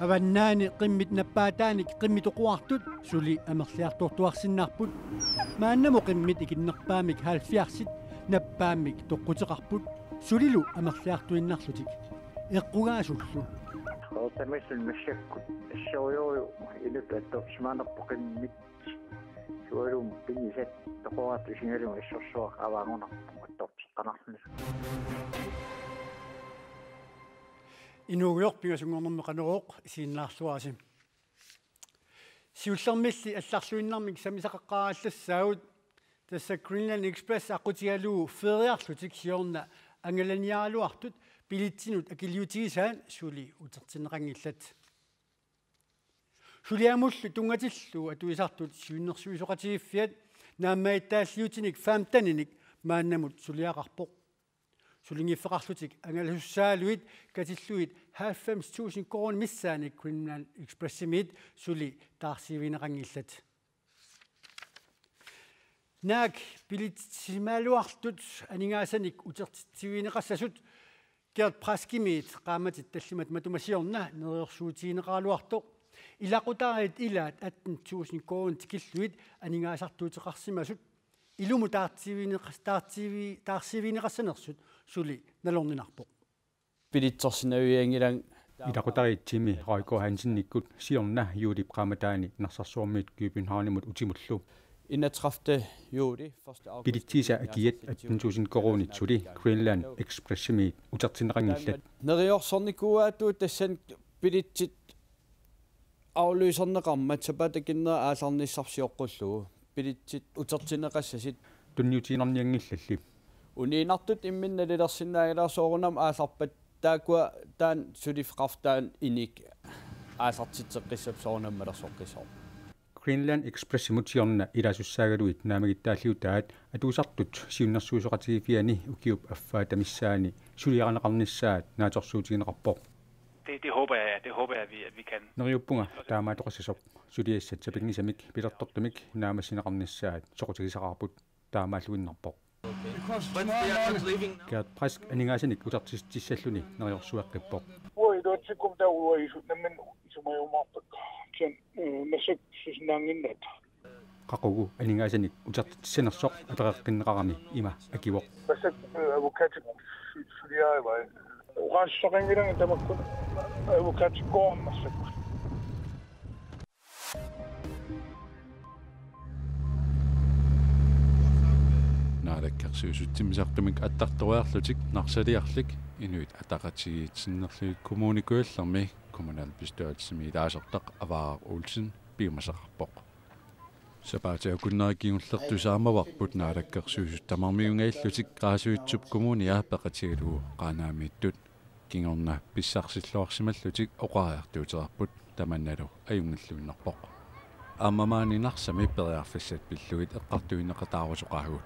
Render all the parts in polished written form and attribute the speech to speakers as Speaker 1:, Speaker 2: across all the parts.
Speaker 1: аваннаани qimмит наппаатааник qimмитуquartut сули амерлиарторtuarsinnarput мааннаму qimмит икиннерпаамик хаалфиарсит наппаамик тоққутеқарпут сулилу амерлиартуиннарлутик эққугаасуллу
Speaker 2: оотамиссун массаккут ассориорю илуттатто смаанерпо qimмит суалум пинисат тоқорату сингалум иссорсуақ аваангунарпу аттортеққанарлу инугиорпигасунгорнэрме канерооқ сииннаарлуаси сиуллермилли алларсуиннармик самисақаққарааллассаагут тасса Greenland Express ақутигалуу фериарлутик сиорна ангаланиаалуартут пилитсинут акилиутигисаан сули утертинеқангиллат сулиамуллу тунгатиллу атуисартут сиуннерсуисоқатигиффиат нааммаиттааллиутиник фаамтаниник мааннамут сулиақарпоқ сулингиффеқарлутик ангалассаалуит катиллуит 90,000 корон миссааник Greenland Express-имит сули таарсивинеқангиллат наак пилитсимаалуартут анигаасаник утертитсивинеқассасут Gert Praskimit qaamatit tallimat matumasiorna neriorsuutigineqaaluartoq ilaqutarit ilaat 18,000 korun tikilluit aningaasartuuteqarsimasut ilumu taarsivineqassanersut suli nalorninarpoq
Speaker 3: pilitsorsinauiangilang
Speaker 4: ilaqutarit timi Raiko Hansen-nikkut siorna juulip qaamataani narsarsuormiit Københavnimut utimullu
Speaker 3: inatræfte juuli
Speaker 4: pilittiisa akiat 18,000 korunit suli Greenland Express-imit utertineqangillat
Speaker 3: neriorsornikuaatu tassan pilitsit afløserneqarmat sapatakinner aallarnissarsioqqullugu pilitsit utertineqassasit
Speaker 4: tunniutiinerniangillalli
Speaker 3: uniinartut imminnalilersinnaagilaasoorunam aallarpat taakua taan sulifqarftaan inik aallartitseqqissap soornammalersoqqisoo
Speaker 4: Greenland Express mutiorna ilasussaagaluit naamagittaalliutaat atuusartut siunnersuusoqatigifiani ukiup affaatamissaani suliaqaneqarnissaat naatorsuutigineqarpoq
Speaker 5: det håber jeg at vi kan
Speaker 4: neriuppunga taamaatoqassasop suliassat sapignisamik pilertortumik naamassineqarnissaat soqutigisaqarput taamaalluinnarpoq Gert Prask aningaasinik utartissalluni neriorsuaqqippoq
Speaker 6: uidootsikum tauuisut nammin sumajumarpakka sen masuk sisnaanginnat
Speaker 4: qaqugu aningaasinik utartissanersoq atereqqinneqarami ima akivoq
Speaker 6: masuk avokatik suliaivai uqaassaqangilang tamakkun avokatikkoormassak
Speaker 7: naalakkарсуусутсимисартумик аттарториарлутик нарсалиарлик инуит атақатигиитсиннерлуик коммуникуаллерми kommunal bestyrelsesmi ilaasертaq аваа Olsen biumasaqarpoq сапаатиа куннерикингуллертусаамаварпут наалаккерсуусут тамармиунгаиллутик qaasuitsup kommunia peqatigaluu qaanaamiittut kingorna pissarsilluarsimallutik oqariartuuterarput tamannalu ajungilluinnerpoq аамамаанинарсами периарфассат пиллуит эққартуинеқатааруsoqaagut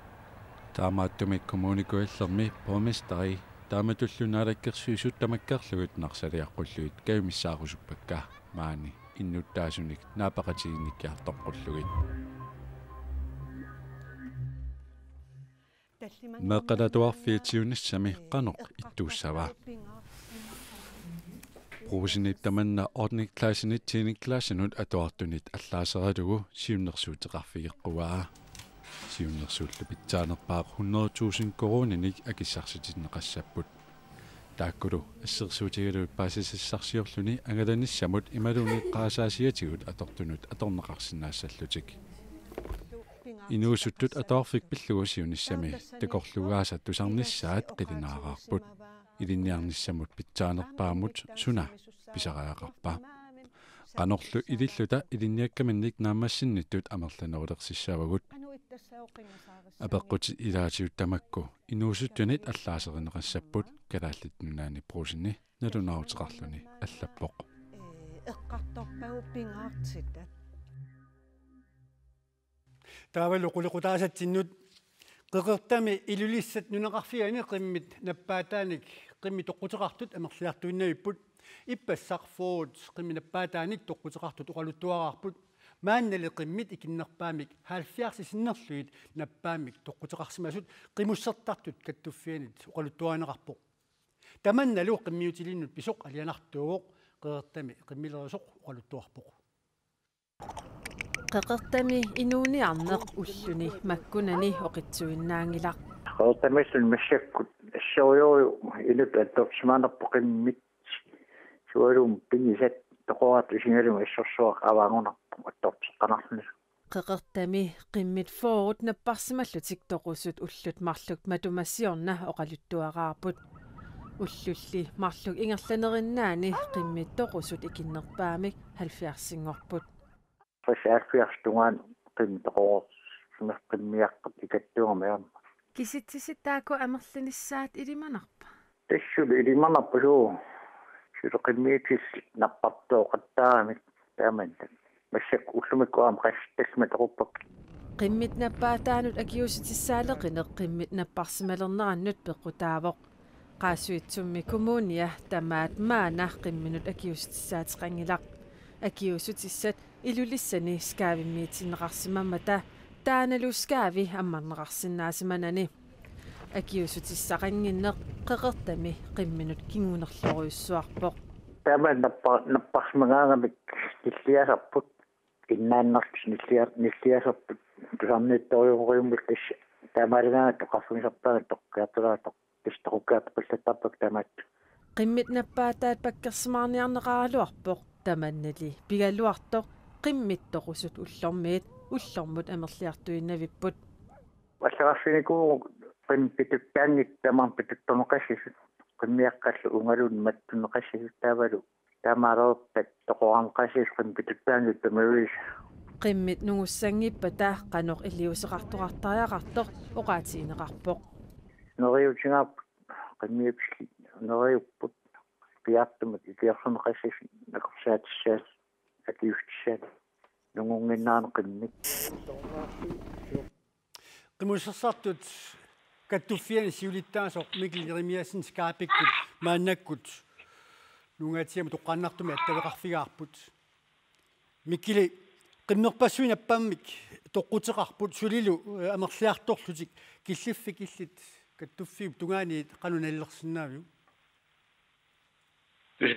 Speaker 7: таамааттумик коммуникуаллерми помистери тааматуллунаалаккерсуисут тамаккерлугут нарсалиаққуллуит каюмиссаарусуппакка маани иннуттаасуник наапақатигинниккиарторқуллугит меқалатуарфиатсиуниссами қаноқ иттууссава профессионит таманна ордник классинит тиник классинут атуартунит аллаасералугу сиуннерсуутеқарфигеққуаа сиуннерсууллу питсаанерпаа 100,000 корониник акиссарситиннеқассаппут тааккулу ассерсуутигалуут паасиссарсиорлуни ангаланиссамут ималуни qaasаасиатигут атортунут аторнеқарсинаассаллутик инуусуттут атоорфик пиллугу сиуниссами такорлугаасат тусарниссаат қилинаараарпут илинниарниссамут питсаанерпаамут суна писараақарпа qanorlu ililluta ilinniakkamannik naammassinnitut amerlanerulерсиссаавагут апеққути илаатиут тамакку инуусуттунит аллаасеринеқассаппут калааллитнунаани прусинни налунаарутеқарлуни аллаппоқ
Speaker 8: эққарторпагу пингаартиттат
Speaker 1: таавалу қулеқутаасатсиннут қеқертами илулиссат нунеқарфиани қиммит наппаатааник қимми тоққутеқартут амерлиартуиннавиппут иппассақ форд қимминаппаатааник тоққутеқартут уқалуттуараарпут мааннали қиммит икиннерпаамик хаалфиарсисиннерлуит наппаамик тоққутеқарсимасут қимуссертартут каттуффианит уқалуттуаанеқарпоқ таманналу қиммиутилиннут писоқ алианартууоқ
Speaker 2: qeertami qimmilerisuq uqaluttuarpoq
Speaker 9: qeqertami inuuniarneq ulluni makkunani oqitsuinnaangilaq
Speaker 10: qeertamissun massakkut assorioriu ilut attorsimaanarpoqimmit sualum pingisat toqorat isingalum assorsuaq avaangunarpu attortiqqanarluni
Speaker 9: qeqertami qimmit forut napparsimallutik toqusut ullut marluk matumassiorna oqaluttuaqaarput ullulli marluk ingerlanerinnaani qimmit toqusut ikinnerpaamik 70-singorput
Speaker 10: fasaalfiartungaan qimtoqor qimmiaqqat ikattuarmiarma
Speaker 9: kisitsisitaako amerlinissaat ilimanarpa
Speaker 10: tassul ilimanarpa suu suleqimmiitis nappartooqattaamik taamanna massak ullumikkuam qastasmat rupak
Speaker 9: qimmit nappaataanut akiusitissaalerqineq qimmit napparsimalernerannut peqqutaavoq qaasuitsummi kommunia tamaat maana qimminut akiusitissaateqangilaq akiusutissat ilulissani skaavimmiitinneqarsimammata taanaluskaavi ammarneqarsinnaasimmanani akiusutissaqanginneq qeqertami qimminut kingunerloruyussuarpoq
Speaker 10: taaman napparsimagaangamik nilliasarput innaannartis nilliasarput tusarniittoriumuriummik tassa taamaalingaangat toqarfumisarpaangat toqqiartulaatoq tistaqukkaataqillattarpak tamaat
Speaker 9: qimmit nappaataat pakkersimaarniarneqaraluarpoq tamannali pigaluartoq qimmittoqusut ullormiit ullormut amerliartuinnavipput
Speaker 10: аллараффиникуу qimpitukkaangik tamarpituttorneqassisut qimmiaqqallu ungalun mattunneqassisut taavalu taamaalerpat toqoramqassis qimpitukkaangik tamaruis
Speaker 9: qimmit nungussangippata qanoq illiuseqartoqartariaqartoq oqaatiineqarpoq
Speaker 10: neriutigaap qimmiipsi neriupput piartumat ikiarsuneqassis nakorsaatissaan akiustissaan nungunginnaane qimmit
Speaker 2: qimusersaartut kattuffiani siulittaasoq mikil jeremiasin skaapikkut maannakkut nungatiam toqqaannartumi attaveqarfigaarput mikili qimmerpassuin appammik toqqutеqarput sulilu amerliartorlutik killiffi killit kattuffiup tungaani qanunallersinnaaviu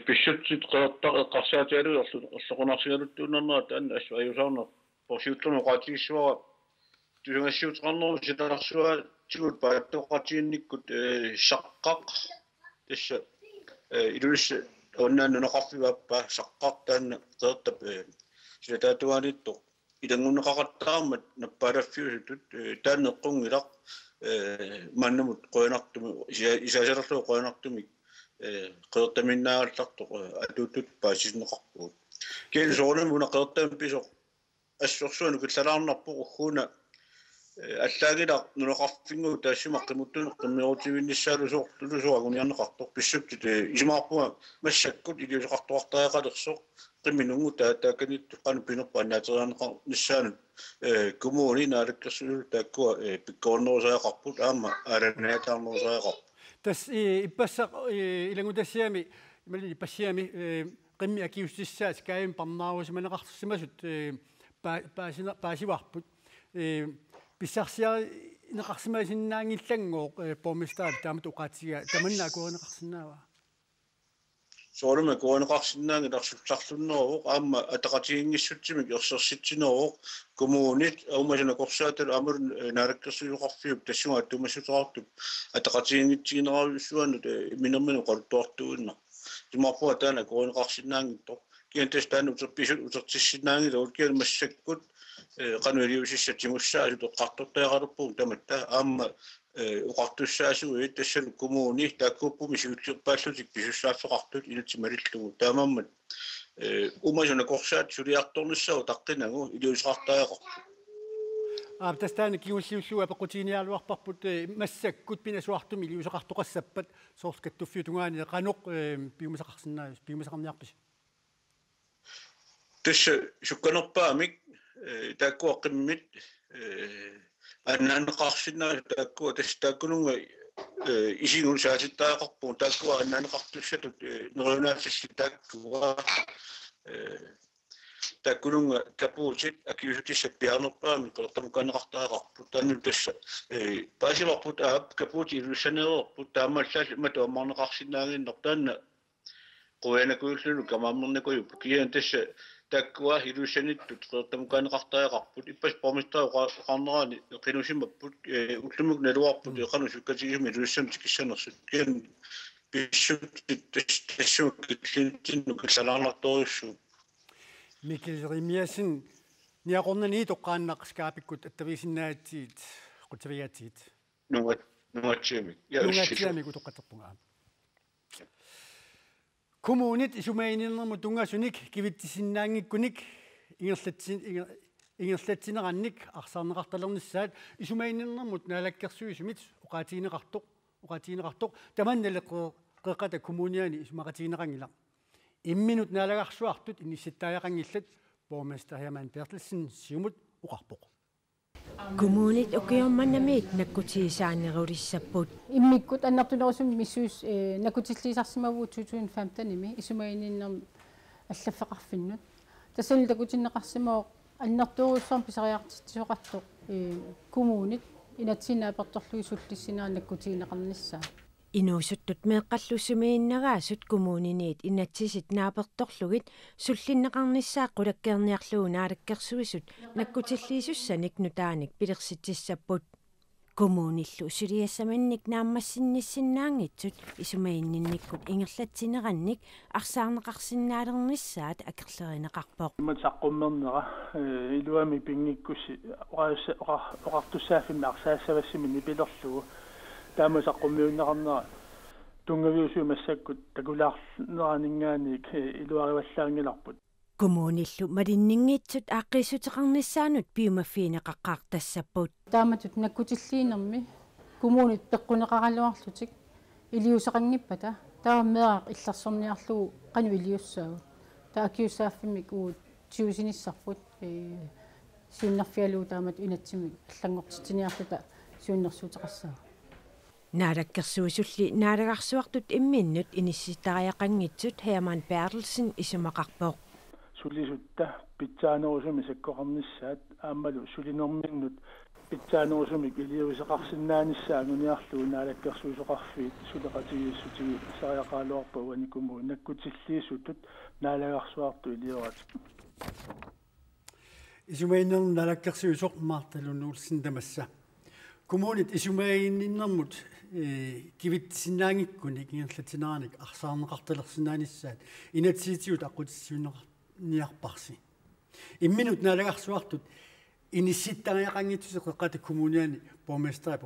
Speaker 6: писсутсит qeertaqeqqarsaatialu orluqunarsigaluttuunnernaat anna assuajusarner porsiuttunu qaatigissuara tusungassiutqarneru sitarsuaa tigut paattoqatiinnikkut saqqaq tassa ilulis onnaannuneqarfivaappa saqqaq taanna qeertap silataatuaaniittoq ilangunneqaqattaarmat nappaalaffiusutut taanneqqungilaq mannamut qoyanartumi isaasalerluu qoyanartumik qeertaminnaagallartoq atuutut paasisneqarpuut kiin soornamuna qeertam pisoq assorsuanu killalaarnarpoq ugguuna аллаагилақ нунеқарфингу таассимаққимуттуну қиммиорутивиннссаалу соортулусуагуниарнеқарторп писсуттит исимаарпуга массаккут илиусеқартуартаақалерсоқ қимминунгу тааканит қану пинерпа наатериарнеқар ниссаанут коммуни наалаккерсулу тааккуа пиккоорнерусаақарпут аама ааланаатаарнерусаақар
Speaker 2: тас иппассақ илагутассиами ималини пассиами қимми акиустиссаат каим парнаарусиманеқарсимасут паасиварпут писсарсиа неқарсимасиннаангиллангоо помистаат таамат уқаатига таманна акуорнеқарсинаава
Speaker 6: соорма куанеқарсинаангиларсуттарлуннеруоқ аама атақатигингиссутсимик ерсерситсинеруоқ коммуунит аумасина корсаатал амер наалаккерсуйоқарфиуп тассуга тумассутеқартуп атақатигингитсигинераруссуанут минермину qaluttuartuunna тимарпуа таана куанеқарсинаангитто киантас таана утерписут утертиссинаангила улкиал массаккут qanuiliusissatimussaasu toqqartortaagaruppuun tamatta aamma uqartussaasuit tassal kommuni taakkuppumi siuttirpaallutik pisussaaffeqartut ilutimalillugu taamammat umasuna korsaat suliartornissau taqqinagu iliusqartaaqarpu
Speaker 2: тастаана киуллиуллуа пеқутиниалуарпарпут массаккут пинасуартуми iliuseqartoqassappat soorskattuффиу тунгаани qaноq piumasaqarsinnaajus piumasaqarniarpis
Speaker 6: тасса сукканерпаамик тааккуа қиммит аннаанеқарсинаа тааккуа тастааккунунга исигун саатиттаақарпуун тааккуа аннаанеқартуссатут нерунаассисси тааккуа тааккунунга капуутит акиусутиссат пиарнерпаами қертамуканеқартаақарпут таанну тасса паасиварпут аап капуути илуссанеерпут таамаллаали матуаммарнеқарсинаагиннер таанна قوينا كويلو كمان من كوي بكي أنت تكوا هيروشني تتقدم كان قطع قبض إبش بامستا قانون قانوشين ببض وكلمك نروح بض قانوش كذي ميروشن تكشنا سكين بيشو تشو كتلين وكسلانة توشو
Speaker 1: ميكل ريمياسن نياقونني توقعنا سكابيكوت التبيسناتيت قلترياتيت
Speaker 6: نواتشيمي
Speaker 1: نواتشيمي كتوقعتبونغا كومونيت إسماعيلنا متونغاسونيك كيفتسيناغيكونيك إنغسلتسينغانيك أخسارنغарталернissaat إسماعيلنا متنالаккерсуисумит уqaатиинеқартоқ таманналеққеқата коммуниани исмақатиинеқангила имминут наалагарсуартут иниссаттааяқангиллат боомастер Hermann Bertelsen сиумут уқарпоқ
Speaker 11: коммунит окиорманамиит наккутигисаанируliссаппут
Speaker 12: иммиккут аннартунерусум миссуус накутиллисарсимавуу 2015 ними исумаининнерм аллаффеқарфиннут тассани такутиннеқарсимао аннартууруссарм писариартитсоқартоқ коммунит инатсинааперторлуи суллиссинаа наккутигинеқарниссаа
Speaker 11: инуусуттут меэққаллуссумииннагаасут коммуниниит инатсисит нааперторлугит суллиннеқарниссаа қулаккерниарлуу наалаккерсуисут наккутиллиисуссаник нутааник пилерситсиссаппут коммуниллу сулиассаманник нааммассинниссиннаангитсут исумаиннинниккут ингерлатсинеранник арсаарнеқарсинаалерниссаат акерлеринеқарпоқ
Speaker 13: иматаққуммернера илуами пингиккуси оqartussaafinnaarсаассавассимини пилерлугу таамасаққуммиуннеқарнера тунгавиусуумассаккут такулаарнеранингааник илуариваллаангиларпут
Speaker 11: коммуниллу малиннингитсут ааққиссутеқарниссаанут пиумаффиинеқаққаартассаппут
Speaker 12: тааматут наккутиллиинерми коммунит пеққунеқаралуарлутик илиусақангиппата тааммеақ илларсорниарлугу қану илиуссаагу таакиусааффимик уут тиусиниссарпут сиуннарфиалуу таамат инатсимик аллангортитиниарлута сиуннерсуутеқассаа
Speaker 11: наалаккерсуисулли наалагарсуартут имминнут инисситариақангитсут Hermann Bertelsen исумақарпоқ
Speaker 13: сулисутта питсаанерусуми саккоқарниссаат ааммалу сулинерминнут питсаанерусумик илиусеқарсинааниссаагуниарлуу наалаккерсуисоқарфиит сулеқатигиссутиги сариақаалуарпу уаникуму наккутиллиисутут наалагарсуарту илиорат
Speaker 1: исумаиннер наалаккерсуисоқ маарталунуулсин тамасса коммунит исумаинниннэрмут кивитсинаангиккуник ингерлатинааник арсаарнеқарталерсинааниссаат инатсиитиут аққутиссуунеқарниарпарси имминут наалагарсуартут инисситтариақангитсусеққата коммуниани бооместер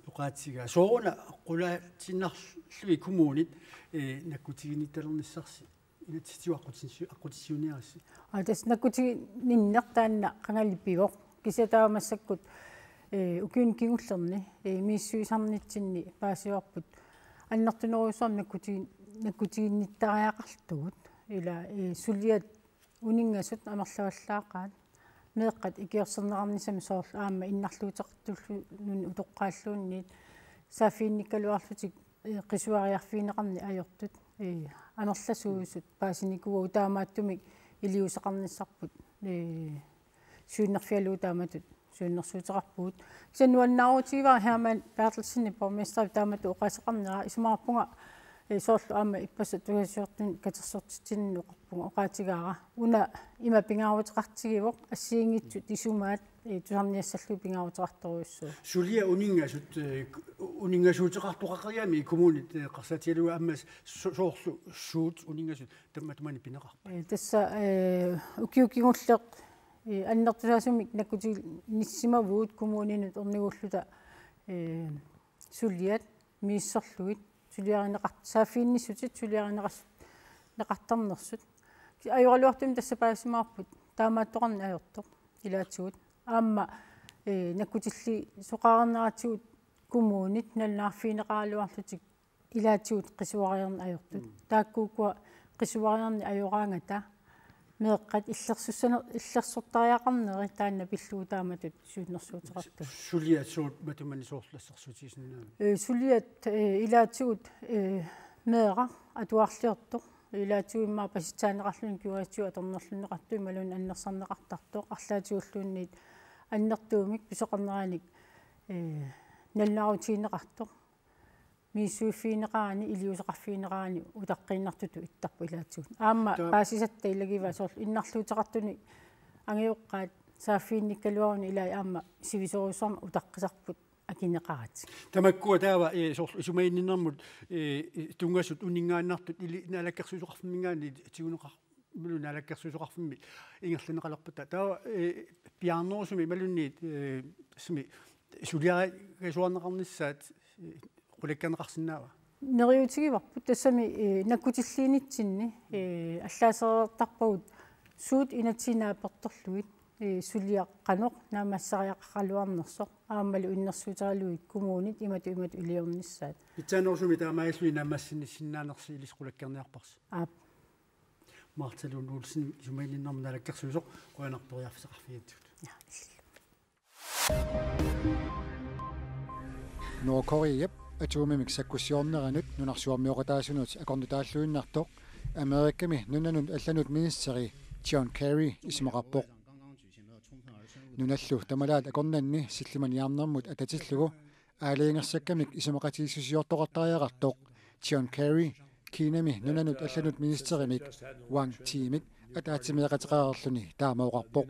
Speaker 1: уқаатигаа сооруна қулаатиннарлуи коммунит наккутигинитталерниссарси инатситиу аққутиссууниарси
Speaker 12: тас наккутигининнертаанна қангалиппивоқ кисатаамассаккут укиун кигуллерни мииссуисарнитсинни паасиуарпут аннартунеруусуар наккутигинниттариақартугут ила сулиат унингасут амерлаваллаақаат меэққат икиорсернеқарнисами соорлу аама иннарлуутеқартуллунун утоққааллуунниит саафиинниккалуарлутик қисуариарфиинеқарни ajortut амерласуусут паасиникуа таамааттумик илиусеқарниссарпут сюннерфиалуу тааматут сюннерсуутеқарпуут кисаннуаннаарутигива Hermann Bertelsen борместер таамату оқаасеқарнера исумаарпунга соорлу аама иппаса тугасиортун катерсортитинну оқарпунга оқаатигаара уна има пингаарутеқартигивоқ ассиингитсут исумаат тусарниассаллу пингаарутеқарторуйуссуу
Speaker 1: сулия унингасуутеқартоқақариами коммунит қарсатиалуа аммас соорлу суут унингасут тамматумани пинеқарпа
Speaker 12: тасса укиукигуллеқ аннертусаасумик наккути ниссимавуут коммунинут орнигуллута сулиат мииссерлуит сулиаринеқарт саафиинниссутит сулиаринеқартарнерсут аюралуартум тасса паасимаарпут таамааттоқарни ajortoq илаатсуут аама наккутилли соқарнератигут коммунит налнаарфиинеқаралуарлутик илаатсуут қисуариерни ajortut тааккуукуа қисуариерни ajораангата меэққат иллерсортариақарнери таанна пиллуу тааматут сууннэрсуутеқарту
Speaker 1: сулиатсуут матумани соорлассарсутисиннаа
Speaker 12: сулиат илаатсуут меэра атуарлиортоқ илаатсуиммаа паситсаанеқарлуни кюратсуа аторнерлунеқартуи малун аннерсарнеқартартоқ арлаатиуллуунниит аннертуумик писоқарнерааник наллаарутиинеқартоқ миссуиффиинеqaani илиусеqarfiineqaani утаққиннартуту иттарпу илаатсуут аама паасисатта илагива соорлу иннарлуутеқартуни ангиоққаат сааффиинниккалуаруни илаа аама сивисоруссарма утаққисарпут акинеқарат
Speaker 1: тамаккуа таава соорлу исумаинниннэрмут тунгасут унингааннартут или налаккерсусоқарфиммингаани тигунеқар мулу налаккерсусоқарфимми ингерлунеқалерпута таава пиарнерусуми малунниит сми сулиара касуарнеқарниссаат qulakkaneqarsinnaava
Speaker 12: neriutigivarput tassami nakkutillиинитсинни аллаасеэртарпагут суут инатсинааперторлуит сулиаққанеқ наамассариаққалуарнерсоқ аамалу иннерсуутералуит коммунит имату илиорниссаат
Speaker 1: итсаанерсуми таамааллуи наамассиннаанерси илис qulakkarniarpars
Speaker 12: аап
Speaker 1: марталун уулсин сумаининнэрм налаккерсуусоқ қуанарпориарфисеқарфиатсут
Speaker 14: Nordkorea atuumimik sakkussiorneranut nunarsuarmiuqataassunut akornutaаллуиннартоq Amerikami nunanun allanut ministeri John Kerry ismaqarpoq nunallu tamalaat akornanni sillimaniarnermut atatillugu aaliingersakkamik ismaqatiissusiortoqartariaqartoq John Kerry Kiinami nunanut allanut ministerimik Wang Timik атаатсимиақатеқарерлүни таамаоқарпоқ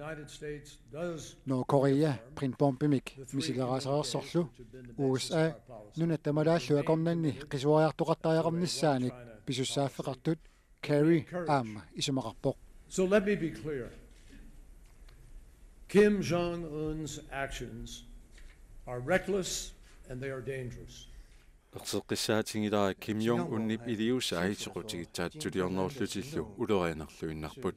Speaker 14: Норкорея принпомпимик мисилерасаерсорлу USA нуна тамалааллу акорнанни қисуариартоқартариақарнissaаник писуссааффеқартут Kerry аама исумақарпоқ.
Speaker 15: So let me be clear. Kim Jong-un's actions are reckless and they are dangerous.
Speaker 7: Erseqqissaatigilara Kim Jong-unip iliusaayitsoqutigittaatsuliornerullutillu ulerianerluinnarput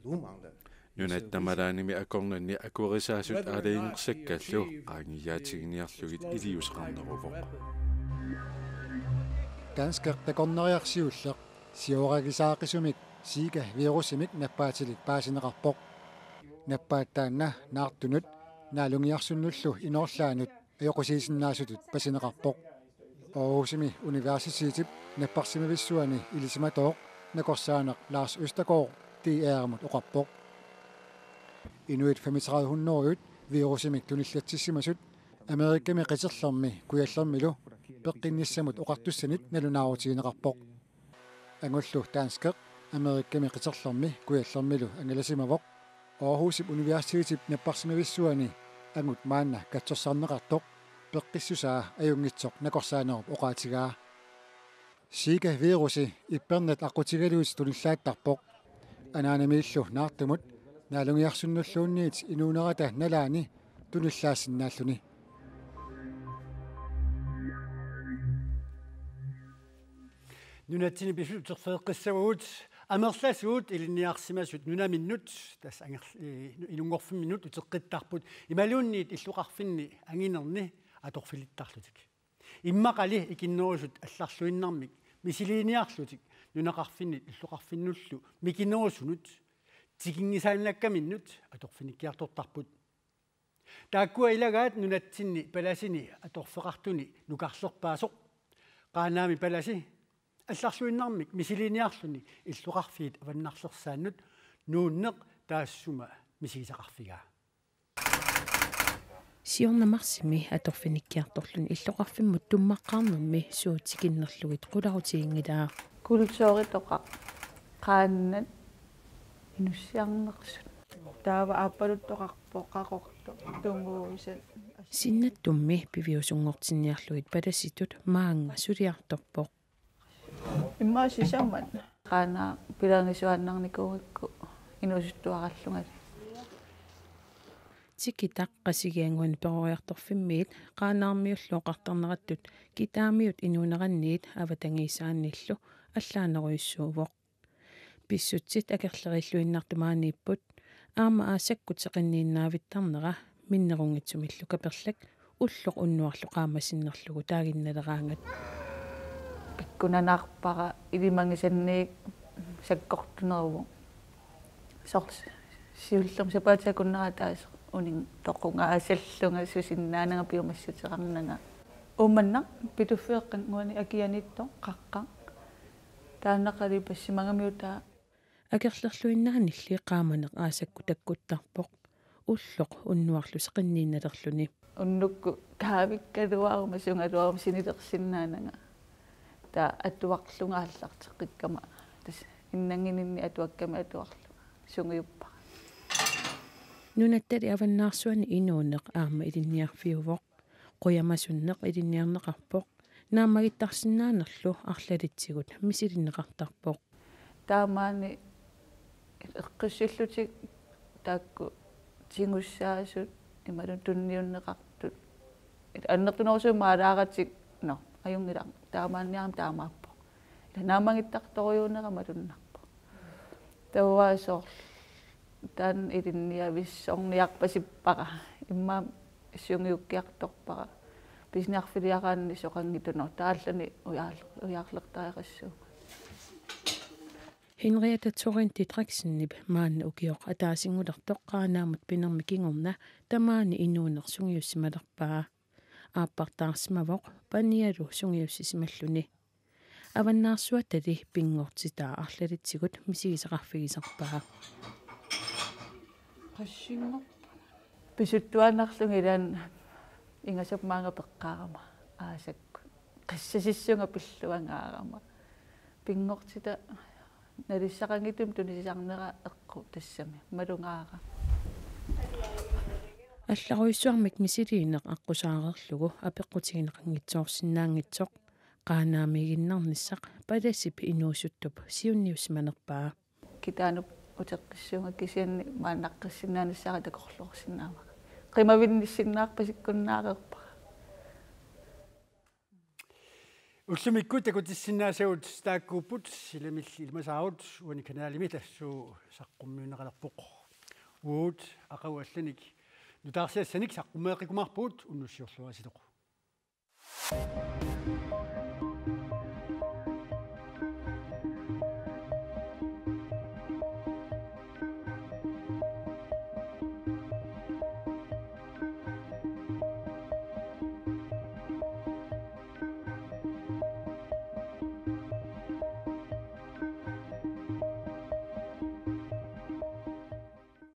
Speaker 7: nunattamalaanimi akornanni akuerisaasut aaliingersakkallu qaangiyaatigiниарлугит iliusqarneruvoq
Speaker 14: Dansker takorneriarsiulleq sioragisaaqisumik siika virusimik nappaatilik paasineqarpoq nappaattaanna naartunut naalungiarsunnullu inorlaanut ajoqusiisinnaasutut pasineqarpoq Aarhusimi Universitetet napparsimavisuani ilisimatoq nakorsaaneq Lars Østergaard DR-mut oqarpoq Inuit 3500 virusimik tunillatssimasut Amerikami qiterlermi kuyallermilu peqqinnissamut oqartussanit nalunaarutiineqarpoq Angullu Dansker Amerikami qiterlermi kuyallermilu angalasimawoq Aarhusip Universitetet napparsimavisuani angut maanna katsorsarneqartoq peqqissusaa ajungitsoq nakorsaanerup oqaatigaa Sika virusi ippernet aqutigaluut tunillaattarpoq anaanamiillu naartumut naalungiarsunnulluunniit inuunerata nalaani tunillaasinnaalluni
Speaker 1: nunatsini bisut terfeeqqissaguut amerlasuut iliniarsimasut nunaminnut tas inungorfimminut uteqqittarput imaluunniit illuqarfinni anginerni atorfilittarlutik иммақали икиннерусут алларлуиннармик мисилиниарлутик нунақарфиннит иллуқарфиннуллу микинерусунут тикингисааннаккаминнут аторфиниккиартортарпут тааккуа илагаат нунатсинни паласини аторфеқартуни нукарлерпаасоқ қаанаами паласи алларлуиннармик мисилиниарлуни иллуқарфиит аваннарлерсааннут нууннеқ таассума мисигисақарфигаа
Speaker 9: сиорнамарсими аторфиниккиарторлун иллоқарфиммут туммаққарнерми суутикиннерлугит қуларутиингилаа
Speaker 16: кулсооритоқа qaannat inussiarneqsut taava ааппалуттоқарпоқақорто тунгуусат
Speaker 9: синнаттумми пивиусунгортинниарлугит паласитут маанга сулиарторпоқ
Speaker 16: иммаасисаммат qaana пилангисуааннарникуугакку инусуттуараллугат
Speaker 9: тикитаққасигиангуан перориарторфиммиит qaanaarmiulluoqartarnerаттут китаамиут инуунеранниит аватангиисаанниллу аллаанеруйуссуувоқ писсутсит акерлериллуиннартумаанииппут аама аасаккут сеқиннииннаавиттарнера миннерунгитсумиллу каперлак уллоқ уннуарлу qaamaссиннерлугу таагинналераангат
Speaker 16: пиккунанаарпара илимангисанниик саккортунеруву сорс сиуллерм сапаатакуннератаас унин тоқунга асаллунга сусиннаанага пиумассутерарнага уманна питуффеэққан ngуани акианитто қаққа тааннақали пассимагамиута
Speaker 9: акерлерлуиннаанилли qaamaneq аасакку таккуттарпоқ уллоқ уннуарлу сеқинниинналерлуни
Speaker 16: уннукку таавиккалуарма сунгалуарма синилерсиннаанага та атуарлунгааллартеққиккама тас иннангининни атуакками атуарлу сунгиуппа
Speaker 9: нунаттали аваннаарсуани инуунеқ аама илинниарфиувоқ қуямасуннеқ илинниарнеқарпоқ наамагиттарсинаанерлу арлалитсигут мисилинеқартарпоқ
Speaker 16: таамаани эққиссиллутик таакку тингуссаасут ималу тунниуннеқартут аннертунерсуумаалааратик но аюнгила таамаанниарам таамааппо наамагиттарторюунера малуннарпо таваасоор таан илинниависсорниарпасиппара иммаа сиунгиуккиарторпара писниарфилиараанни соқангитуно тааллани уяарлертариқассуу
Speaker 9: Henrietta Torrenti Traxennip maanna ukiоq ataasingullertoqqaanaamut pinermi kingorna tamaani inuunersungiussimalerpaa aappartaarsmavoq panialu sungiussisimalluni avannaarsuatali pingortitaa arlalitigut misigisaqarfigisarpaa
Speaker 16: qassingor pisuttuanarlungilaan ingasapmaanga peqqaarama aasakku qassasissunga pilluangaarama pingortita нарissaqangitum tunisisarnera eqqu tassami malungaara
Speaker 9: алларуйссуармик мисилиинеқ аққусаарерлугу апеққутигинеқангитсоорсинаангитсоқ qaaнаамигиннарниссақ паласип инуусуттуп сиунниуссиманерпаа
Speaker 16: китаануп утеққиссуунга кисианни мааннаққиссинааниссара такорлуорсинаама қимавинниссиннаарпасиккуннаарерпа
Speaker 1: уллумиккут такутиссиннаасагут тааккууппут силамилли илмасаарут уани канаалими тассуу саққуммиунеқалерпоқ уут ақауалланик нутаарсиассаник саққуммеэқикумарпуут уннуссиорлуасилоқ